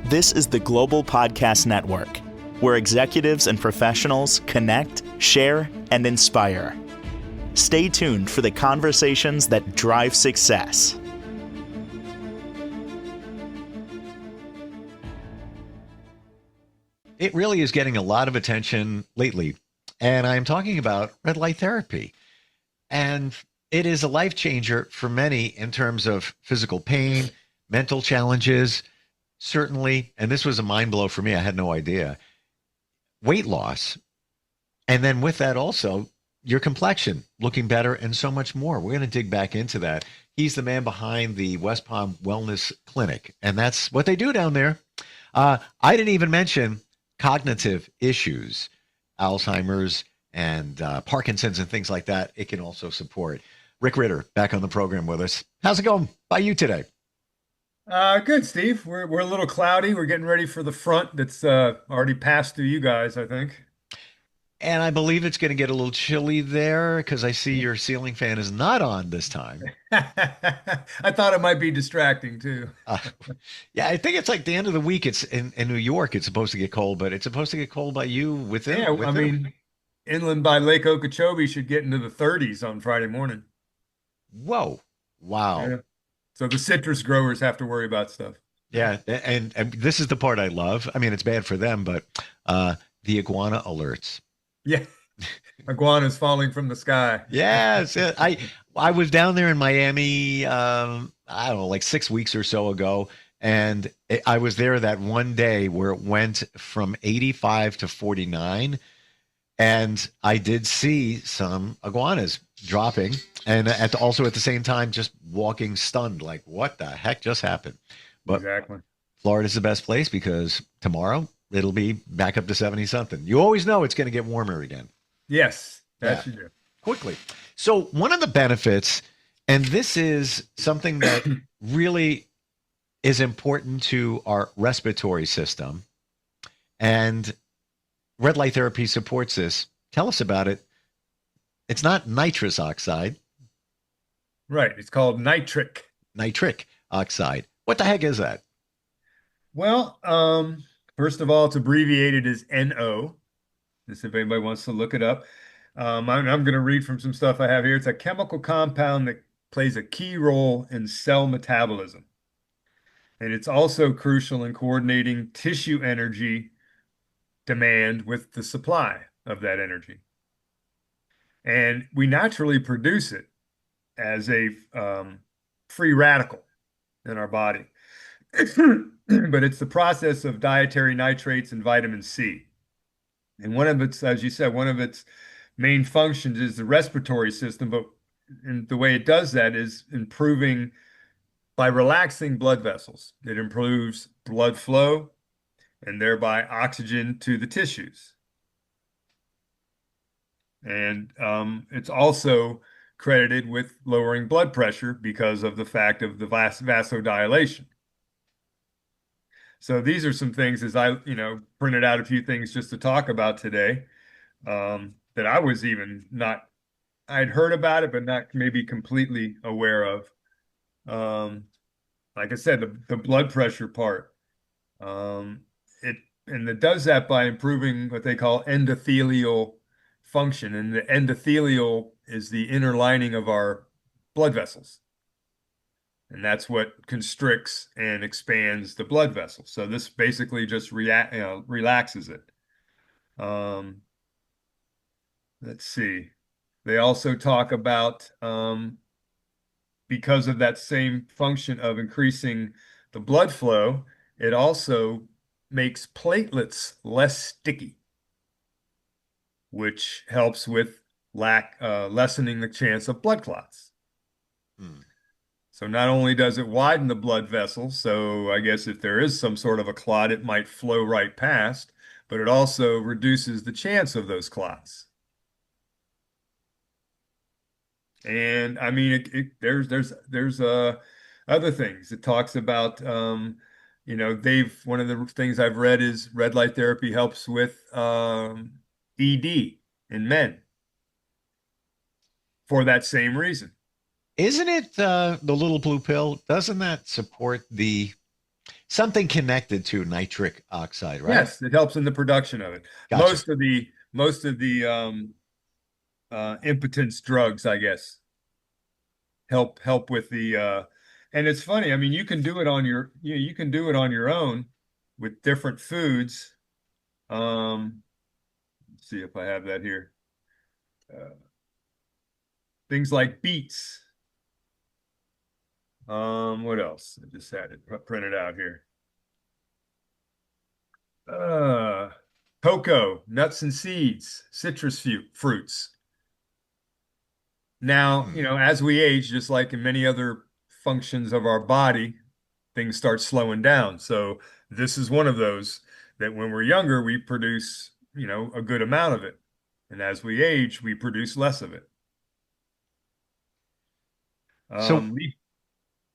This is the Global Podcast Network, where executives and professionals connect, share, and inspire. Stay tuned for the conversations that drive success. It really is getting a lot of attention lately, and I'm talking about red light therapy. And it is a life changer for many in terms of physical pain, mental challenges, certainly, and this was a mind blow for me. I had no idea. Weight loss. And then with that also, your complexion looking better and so much more. We're going to dig back into that. He's the man behind the West Palm Wellness Clinic, and that's what they do down there. I didn't even mention cognitive issues, Alzheimer's and Parkinson's and things like that. It can also support. Rick Ritter back on the program with us. How's it going by you today? Good, Steve. We're a little cloudy. We're getting ready for the front that's already passed through you guys, I think. And I believe it's going to get a little chilly there because I see your ceiling fan is not on this time. I thought it might be distracting too. Yeah, I think it's like the end of the week. It's in New York. It's supposed to get cold, but it's supposed to get cold by you within. Yeah, I mean, inland by Lake Okeechobee should get into the 30s on Friday morning. Whoa. Wow. Yeah. So the citrus growers have to worry about stuff. Yeah, and this is the part I love. I mean, it's bad for them, but the iguana alerts. Yeah. Iguanas falling from the sky. Yes. I was down there in Miami, I don't know, like 6 weeks or so ago. And I was there that one day where it went from 85 to 49. And I did see some iguanas dropping. And also at the same time, just walking stunned, like, what the heck just happened? But exactly. Florida's the best place because tomorrow it'll be back up to 70 something. You always know it's going to get warmer again. Yes, that you do. Quickly. So one of the benefits, and this is something that really is important to our respiratory system, and red light therapy supports this. Tell us about it. It's not nitrous oxide. Right. It's called nitric. Nitric oxide. What the heck is that? Well, first of all, it's abbreviated as NO. Just if anybody wants to look it up. I'm going to read from some stuff I have here. It's a chemical compound that plays a key role in cell metabolism. And it's also crucial in coordinating tissue energy demand with the supply of that energy. And we naturally produce it as a free radical in our body. But it's the process of dietary nitrates and vitamin C. And one of its, as you said, one of its main functions is the respiratory system. But the way it does that is improving by relaxing blood vessels. It improves blood flow and thereby oxygen to the tissues. And it's also credited with lowering blood pressure because of the fact of the vasodilation. So these are some things as I, printed out a few things just to talk about today that I was even not, I'd heard about it, but not maybe completely aware of. Like I said, the blood pressure part, it does that by improving what they call endothelial function. And the endothelial is the inner lining of our blood vessels. And that's what constricts and expands the blood vessels. So this basically just relaxes it. Let's see. They also talk about because of that same function of increasing the blood flow, it also makes platelets less sticky, which helps with lessening the chance of blood clots. So not only does it widen the blood vessels, so I guess if there is some sort of a clot, it might flow right past, but it also reduces the chance of those clots. And I mean, there's other things. It talks about, one of the things I've read is red light therapy helps with ED in men for that same reason. Isn't it the little blue pill? Doesn't that support the something connected to nitric oxide, right? Yes, it helps in the production of it. Gotcha. Most of the impotence drugs, I guess, help with the and it's funny. I mean, you can do it on your you can do it on your own with different foods. Let's see if I have that here. Uh, things like beets. What else? I just had it printed out here. Uh, cocoa, nuts and seeds, fruits. Now, Hmm. as we age, just like in many other functions of our body, things start slowing down. So this is one of those that when we're younger, we produce, a good amount of it. And as we age, we produce less of it. So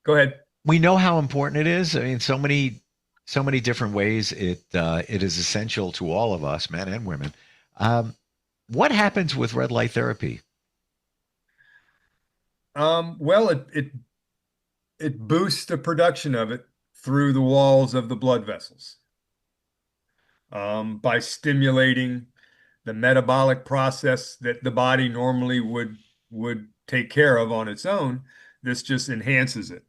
Go ahead. we know how important it is. I mean, so many different ways it is essential to all of us, men and women. Um, what happens with red light therapy? Well, it boosts the production of it through the walls of the blood vessels by stimulating the metabolic process that the body normally would take care of on its own. This just enhances it.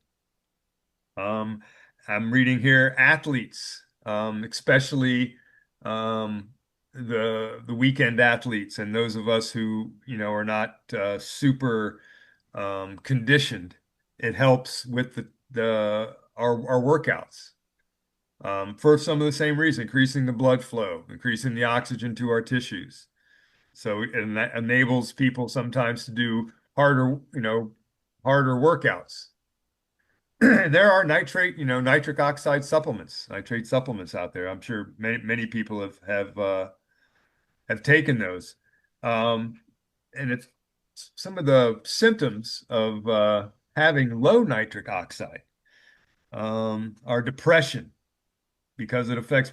Um, I'm reading here athletes, especially um, the weekend athletes and those of us who are not super conditioned. It helps with the our workouts for some of the same reason, increasing the blood flow, increasing the oxygen to our tissues. So and that enables people sometimes to do harder workouts. There are nitric oxide supplements, nitrate supplements out there. I'm sure many people have taken those. Um, and it's some of the symptoms of having low nitric oxide are depression because it affects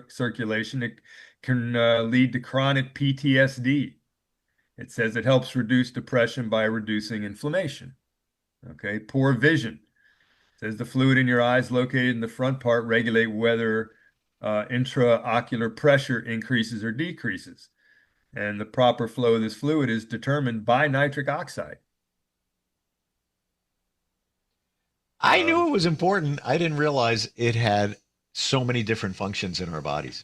circulation. It can lead to chronic PTSD. It says it helps reduce depression by reducing inflammation. Okay, poor vision. Says the fluid in your eyes located in the front part regulate whether intraocular pressure increases or decreases. And the proper flow of this fluid is determined by nitric oxide. I knew Um, it was important. I didn't realize it had so many different functions in our bodies.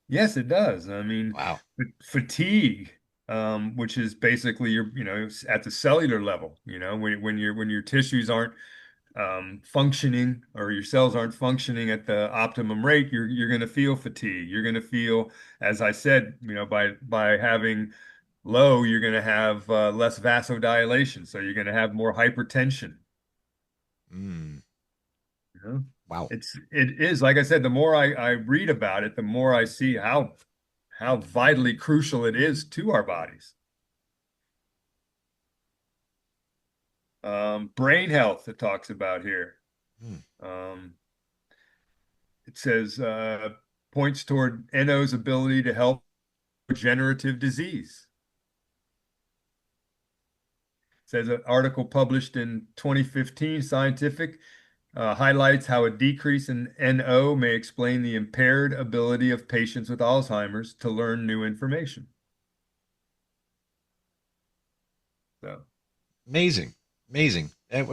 yes, it does. I mean, Wow. fatigue, which is basically at the cellular level, when your tissues aren't functioning or your cells aren't functioning at the optimum rate, you're going to feel fatigue. You're going to feel, as I said, by having low, you're going to have less vasodilation, so you're going to have more hypertension. Mm, You know, wow. it is like I said. The more I read about it, the more I see how vitally crucial it is to our bodies. Brain health, it talks about here. Mm. Um, it says points toward NO's ability to help degenerative disease. It says an article published in 2015, Scientific, highlights how a decrease in NO may explain the impaired ability of patients with Alzheimer's to learn new information. So, Amazing. Amazing. And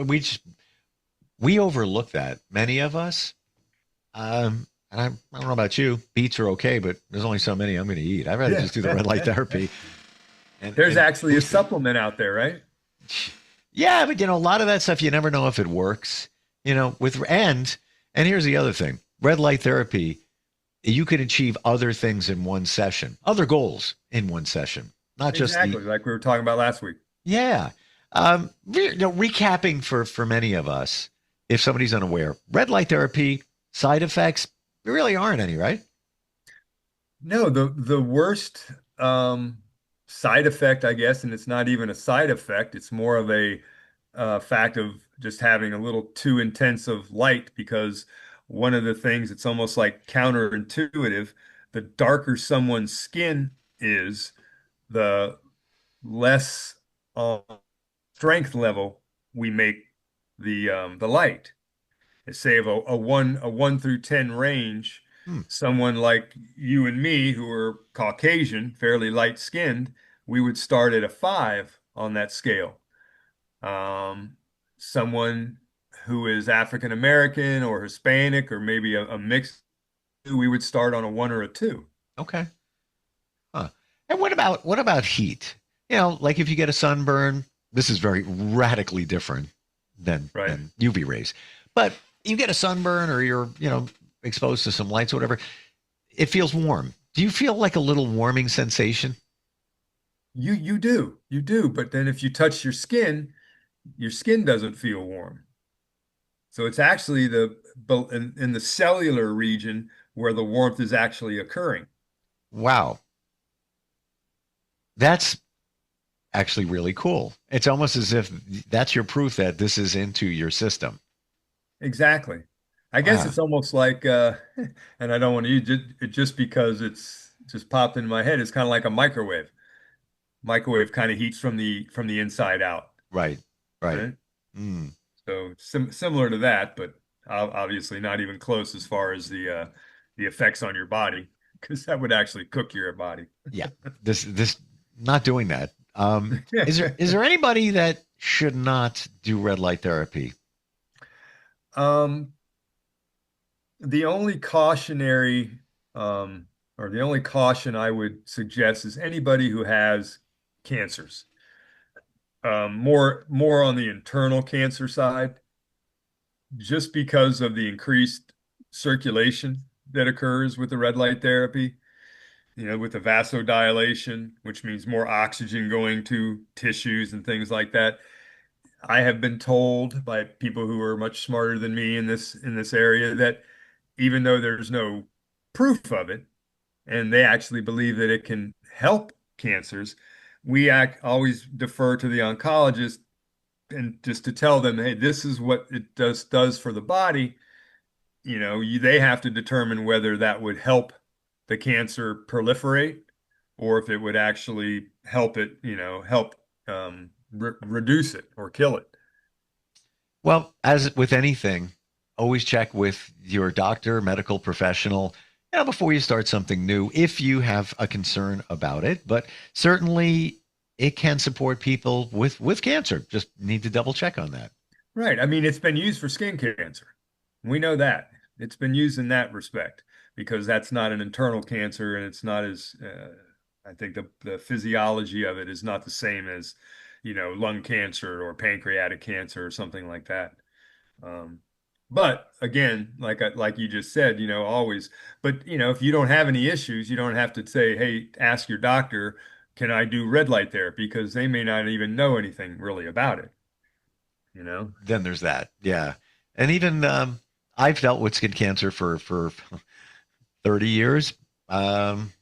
we overlook that. Many of us. And I don't know about you. Beets are okay, but there's only so many I'm going to eat. I'd rather yeah. just do the red light therapy There's and actually a boost it. supplement out there, right? Yeah, but a lot of that stuff you never know if it works. With and here's the other thing: red light therapy, you can achieve other things in one session, other goals in one session, not just the Exactly, like we were talking about last week. yeah. Recapping for many of us, if somebody's unaware, red light therapy side effects there really aren't any, right? No, the worst side effect, I guess, and it's not even a side effect. It's more of a fact of just having a little too intense of light because one of the things it's almost like counterintuitive, the darker someone's skin is, the less strength level we make the light. say of a 1 through 10 range, Hmm. someone like you and me who are Caucasian, fairly light skinned, we would start at a 5 on that scale. Um, Someone who is African American or Hispanic or maybe a mix, we would start on a 1 or a 2. Okay. Huh. And what about heat? Like if you get a sunburn, this is very radically different than Right. than UV rays. But you get a sunburn or you're, exposed to some lights or whatever, it feels warm. Do you feel like a little warming sensation? You do. But then if you touch your skin doesn't feel warm. So it's actually in the cellular region where the warmth is actually occurring. Wow. That's actually really cool. It's almost as if that's your proof that this is into your system. Exactly. I guess Wow. it's almost like, and I don't want to use it just because it's just popped in my head. It's kind of like a microwave. Microwave kind of heats from the inside out, Right. Right. right? Mm. So similar to that, but obviously not even close as far as the effects on your body, because that would actually cook your body. Yeah. This not doing that. Is there anybody that should not do red light therapy? Um, the only cautionary, um, or the only caution I would suggest is anybody who has cancers, more on the internal cancer side, just because of the increased circulation that occurs with the red light therapy. With the vasodilation, which means more oxygen going to tissues and things like that. I have been told by people who are much smarter than me in this area that even though there's no proof of it, and they actually believe that it can help cancers, we always defer to the oncologist and just to tell them, hey, this is what it does for the body. They have to determine whether that would help the cancer proliferate or if it would actually help reduce it or kill it. Well, as with anything, always check with your doctor, medical professional, before you start something new, if you have a concern about it. But certainly it can support people with cancer. Just need to double check on that. Right. I mean, it's been used for skin cancer. We know that. It's been used in that respect because that's not an internal cancer and it's not I think the physiology of it is not the same as, lung cancer or pancreatic cancer or something like that. Um, but again, like you just said, always, but if you don't have any issues, you don't have to say, hey, ask your doctor, can I do red light therapy? Because they may not even know anything really about it, you know? Then there's that. Yeah. And even I've dealt with skin cancer for 30 years. Um,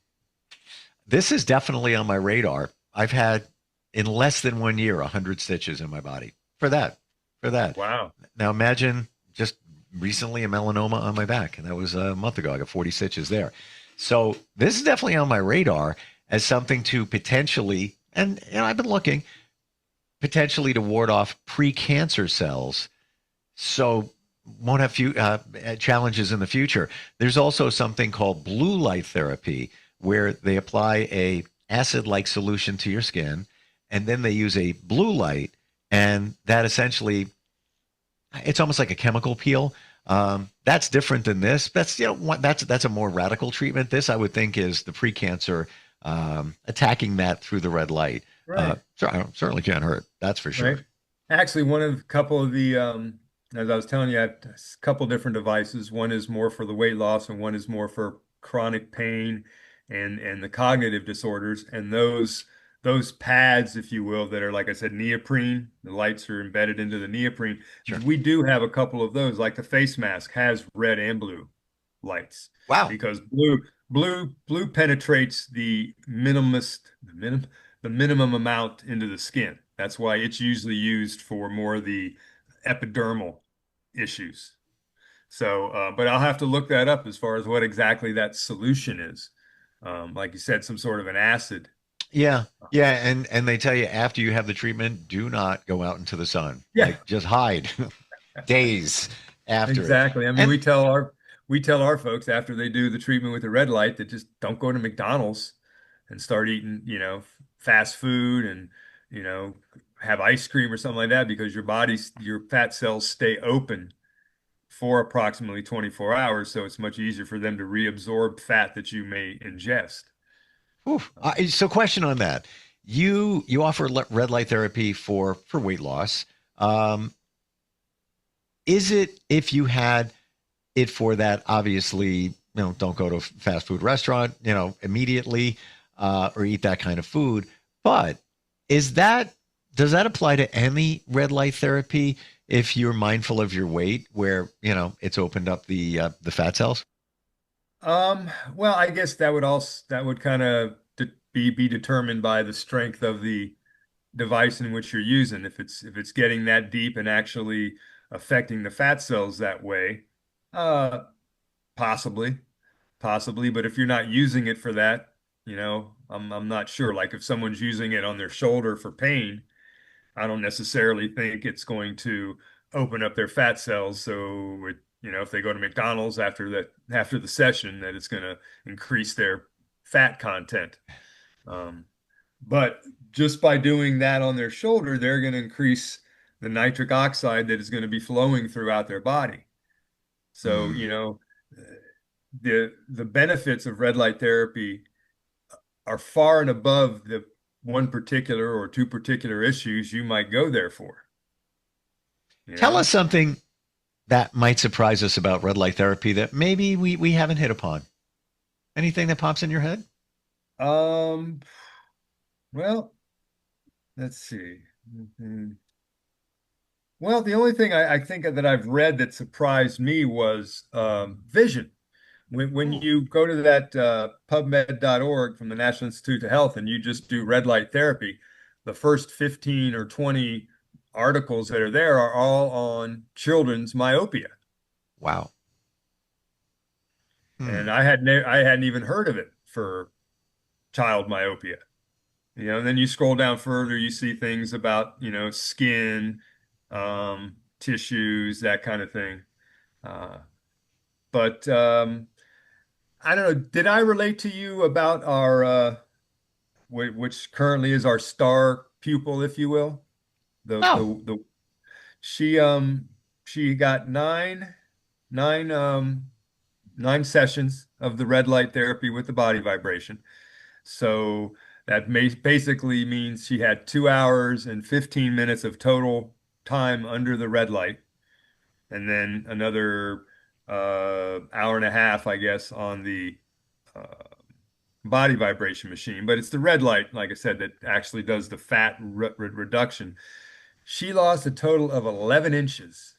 this is definitely on my radar. I've had in less than 1 year 100 stitches in my body for that. For that. Wow. Now imagine just recently a melanoma on my back, and that was a month ago. I got 40 stitches there. So this is definitely on my radar as something to potentially, and I've been looking potentially to ward off pre-cancer cells, so won't have few challenges in the future. There's also something called blue light therapy, where they apply a acid-like solution to your skin, and then they use a blue light, and that essentially it's almost like a chemical peel. That's different than this. That's a more radical treatment. This I would think is the pre-cancer attacking that through the red light. Right. Certainly can't hurt. That's for sure. Right. Actually, one of a couple of the, as I was telling you, I have a couple different devices. One is more for the weight loss, and one is more for chronic pain and the cognitive disorders. And those pads, if you will, that are like I said, neoprene. The lights are embedded into the neoprene. Sure. We do have a couple of those. Like the face mask has red and blue lights Wow. because blue penetrates the minimum amount into the skin. That's why it's usually used for more of the epidermal issues. So, but I'll have to look that up as far as what exactly that solution is. Like you said, some sort of an acid. Yeah. Yeah. And they tell you after you have the treatment, do not go out into the sun. Yeah. Like just hide days. after it. Exactly. I mean, And we tell our folks after they do the treatment with the red light that just don't go to McDonald's and start eating, fast food and, you know, have ice cream or something like that because your fat cells stay open for approximately 24 hours, so it's much easier for them to reabsorb fat that you may ingest. whew, so question on that. You offer red light therapy for weight loss. Um, is it if you had it for that, obviously, don't go to a fast food restaurant, immediately, or eat that kind of food. But is that, does that apply to any red light therapy if you're mindful of your weight, where, it's opened up the fat cells? Well, I guess that would kind of be determined by the strength of the device in which you're using. If it's getting that deep and actually affecting the fat cells that way, uh, possibly, possibly. But if you're not using it for that, I'm not sure. Like if someone's using it on their shoulder for pain, I don't necessarily think it's going to open up their fat cells. So if they go to McDonald's after the session, that it's going to increase their fat content. Um, but just by doing that on their shoulder, they're going to increase the nitric oxide that is going to be flowing throughout their body. So, Mm. the benefits of red light therapy are far and above the one particular or two particular issues you might go there for, you Tell us know? something that might surprise us about red light therapy that maybe we haven't hit upon. Anything that pops in your head? Um, well, let's see. Mhm. Well, the only thing I think that I've read that surprised me was vision. When Ooh, you go to that pubmed.org from the National Institute of Health and you just do red light therapy, the first 15 or 20 articles that are there are all on children's myopia. wow. Hmm. And I hadn't even heard of it for child myopia. And then you scroll down further, you see things about, skin, tissues, that kind of thing. Uh, but I don't know. Did I relate to you about our which currently is our star pupil, if you will? The Oh, the the she she got nine um 9 sessions of the red light therapy with the body vibration. So that basically means she had 2 hours and 15 minutes of total time under the red light, and then another hour and a half, I guess, on the uh, body vibration machine. But it's the red light, like I said, that actually does the fat reduction. She lost a total of 11 inches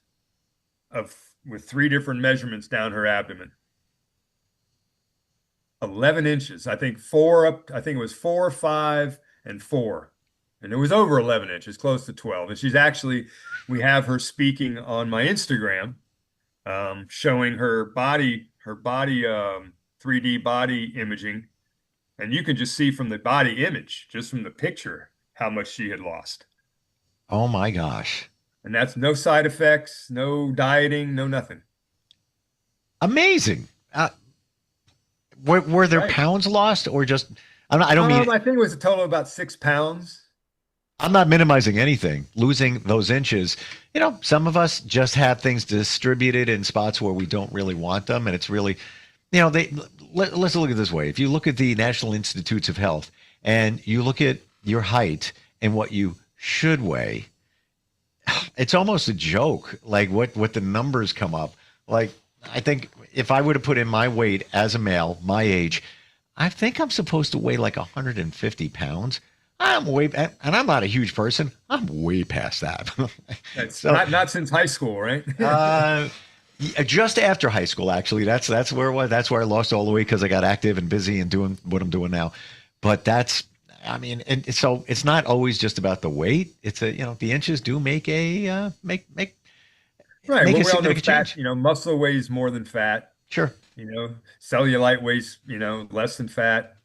of with three different measurements down her abdomen. 11 inches. I think it was 4, 5, and 4. And it was over 11 inches, close to 12. And we have her speaking on my Instagram, showing her body 3D body imaging. And you can just see from the body image, just from the picture, how much she had lost. oh my gosh. And that's no side effects, no dieting, no nothing. Amazing. Were there Right. pounds lost, or just, I don't mean, I think it was a total of about 6 pounds. I'm not minimizing anything. Losing those inches, some of us just have things distributed in spots where we don't really want them. And it's really, let's look at it this way. If you look at the National Institutes of Health and you look at your height and what you should weigh, it's almost a joke, like what the numbers come up. Like, I think if I were to put in my weight as a male, my age, I think I'm supposed to weigh like 150 pounds. And I'm not a huge person. I'm way past that. That's So, not since high school, right? uh, just after high school, actually, that's where it was. That's where I lost all the weight because I got active and busy and doing what I'm doing now. But I mean, and so it's not always just about the weight. It's the inches do make Right. make Well, a we all know significant fat, change. muscle weighs more than fat, Sure. cellulite weighs, less than fat.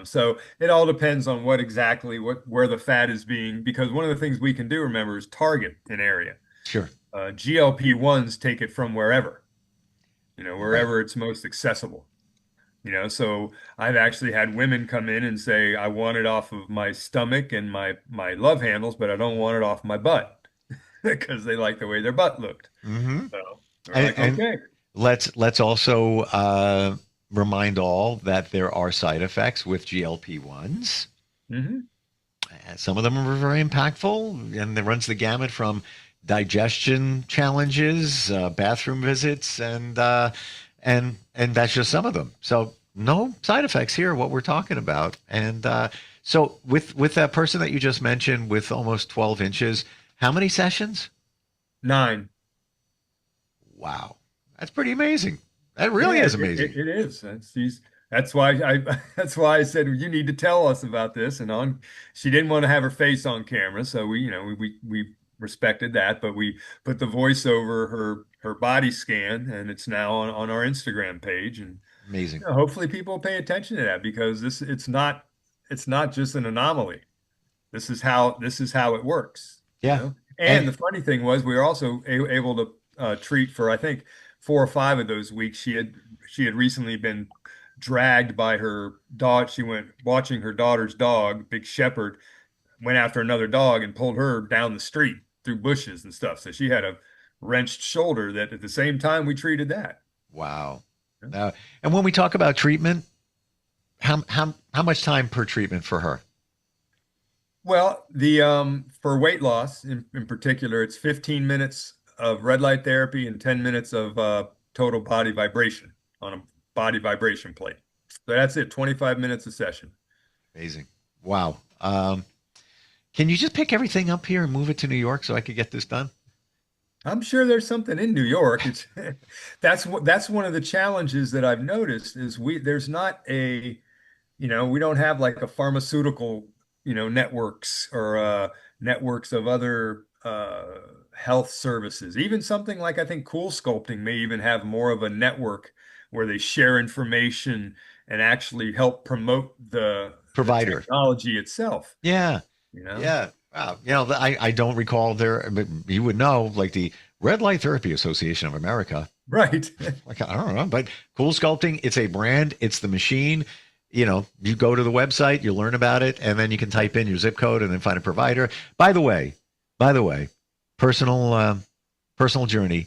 So it all depends on where the fat is being, because one of the things we can do, remember, is target an area. Sure. GLP-1s take it from wherever, Right. wherever it's most accessible. So I've actually had women come in and say, I want it off of my stomach and my love handles, but I don't want it off my butt because they like the way their butt looked. Hmm. So we're like, And okay. let's also remind all that there are side effects with GLP-1s. Hmm. Some of them are very impactful, and it runs the gamut from digestion challenges, bathroom visits, and that's just some of them. So no side effects here. What we're talking about, and so with that person that you just mentioned with almost 12 inches, how many sessions? 9. Wow, that's pretty amazing. That really Yeah, is amazing. it is. That's why that's why I said you need to tell us about this. And she didn't want to have her face on camera, so we respected that, but we put the voice over her body scan, and it's now on our Instagram page. And Amazing. hopefully people pay attention to that because it's not just an anomaly. This is how it works, Yeah, And and the funny thing was we were also able to treat for I think 4 or 5 of those weeks. She had recently been dragged by her dog. She went watching her daughter's dog, Big Shepherd, went after another dog and pulled her down the street through bushes and stuff. So she had a wrenched shoulder that at the same time we treated that. wow. And when we talk about treatment, how much time per treatment for her? Well, the for weight loss in particular, it's 15 minutes of red light therapy and 10 minutes of total body vibration on a body vibration plate. So that's it, 25 minutes a session. Amazing. Wow. Can you just pick everything up here and move it to New York so I could get this done? I'm sure there's something in New York. It's that's one of the challenges that I've noticed is there's not we don't have like a pharmaceutical, networks or networks of other health services. Even something like I think Cool Sculpting may even have more of a network where they share information and actually help promote the Provider. technology itself, Yeah. you know? Yeah. Wow. I don't recall there, but you would know, like the Red Light Therapy Association of America. Right. Like, I don't know, but Cool Sculpting, it's a brand, it's the machine. You go to the website, you learn about it, and then you can type in your zip code and then find a provider. By the way, personal journey.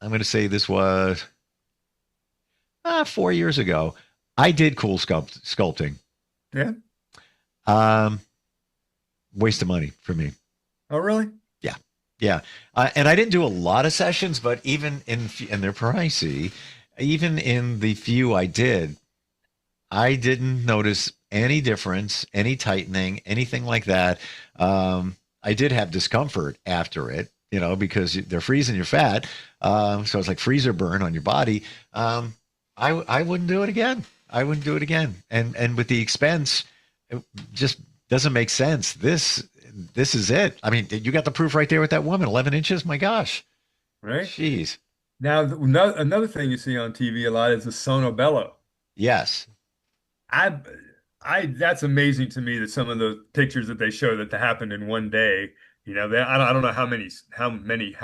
I'm going to say this was 4 years ago. I did sculpting. Yeah. Um, Waste of money for me. Oh, really? Yeah, yeah. And I didn't do a lot of sessions, but even and they're pricey. Even in the few I did, I didn't notice any difference, any tightening, anything like that. I did have discomfort after it, because they're freezing your fat. So it's like freezer burn on your body. I wouldn't do it again. I wouldn't do it again. And with the expense, it just doesn't make sense. This is it. I mean, you got the proof right there with that woman, 11 inches. My gosh. Right. Jeez. Now, another thing you see on TV a lot is the sonobello. Yes. I, that's amazing to me that some of the pictures that they show that happened in one day, I don't know how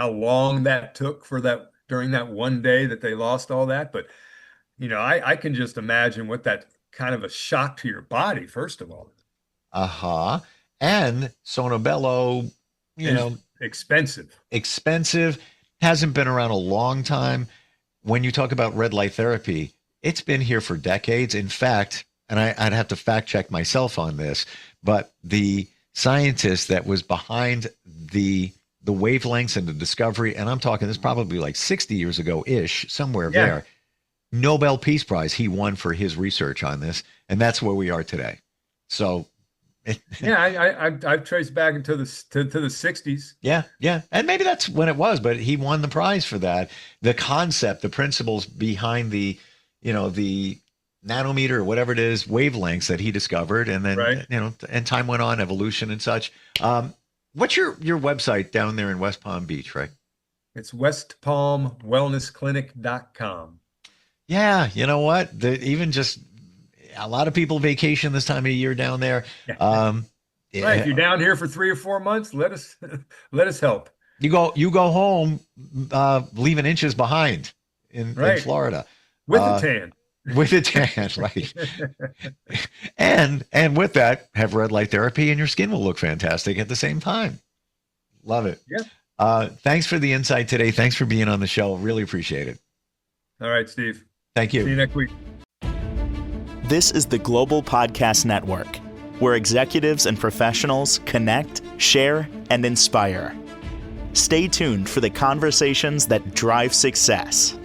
long that took for that during that one day that they lost all that, but I can just imagine what that kind of a shock to your body, first of all, Uh-huh. And Sonobello, you is know, expensive. expensive, hasn't been around a long time. When you talk about red light therapy, it's been here for decades. In fact, and I'd have to fact check myself on this, but the scientist that was behind the wavelengths and the discovery, and I'm talking this probably like 60 years ago ish, somewhere Yeah. there, Nobel Peace Prize he won for his research on this, and that's where we are today. So, Yeah, I've traced back into the 60s. yeah, yeah, and maybe that's when it was, but he won the prize for that. The concept, the principles behind the nanometer or whatever it is, wavelengths that he discovered, and then Right. and time went on, evolution and such. What's your website down there in West Palm Beach, right? It's westpalmwellnessclinic.com. Yeah, you know what? Even just a lot of people vacation this time of year down there. Yeah. Um, Right. If yeah, you're down here for 3 or 4 months, let us let us help. You go home, leaving inches behind in Florida. With a tan. With a tan, right. And with that, have red light therapy and your skin will look fantastic at the same time. Love it. Yeah. Thanks for the insight today. Thanks for being on the show. Really appreciate it. All right, Steve. Thank you. See you next week. This is the Global Podcast Network, where executives and professionals connect, share, and inspire. Stay tuned for the conversations that drive success.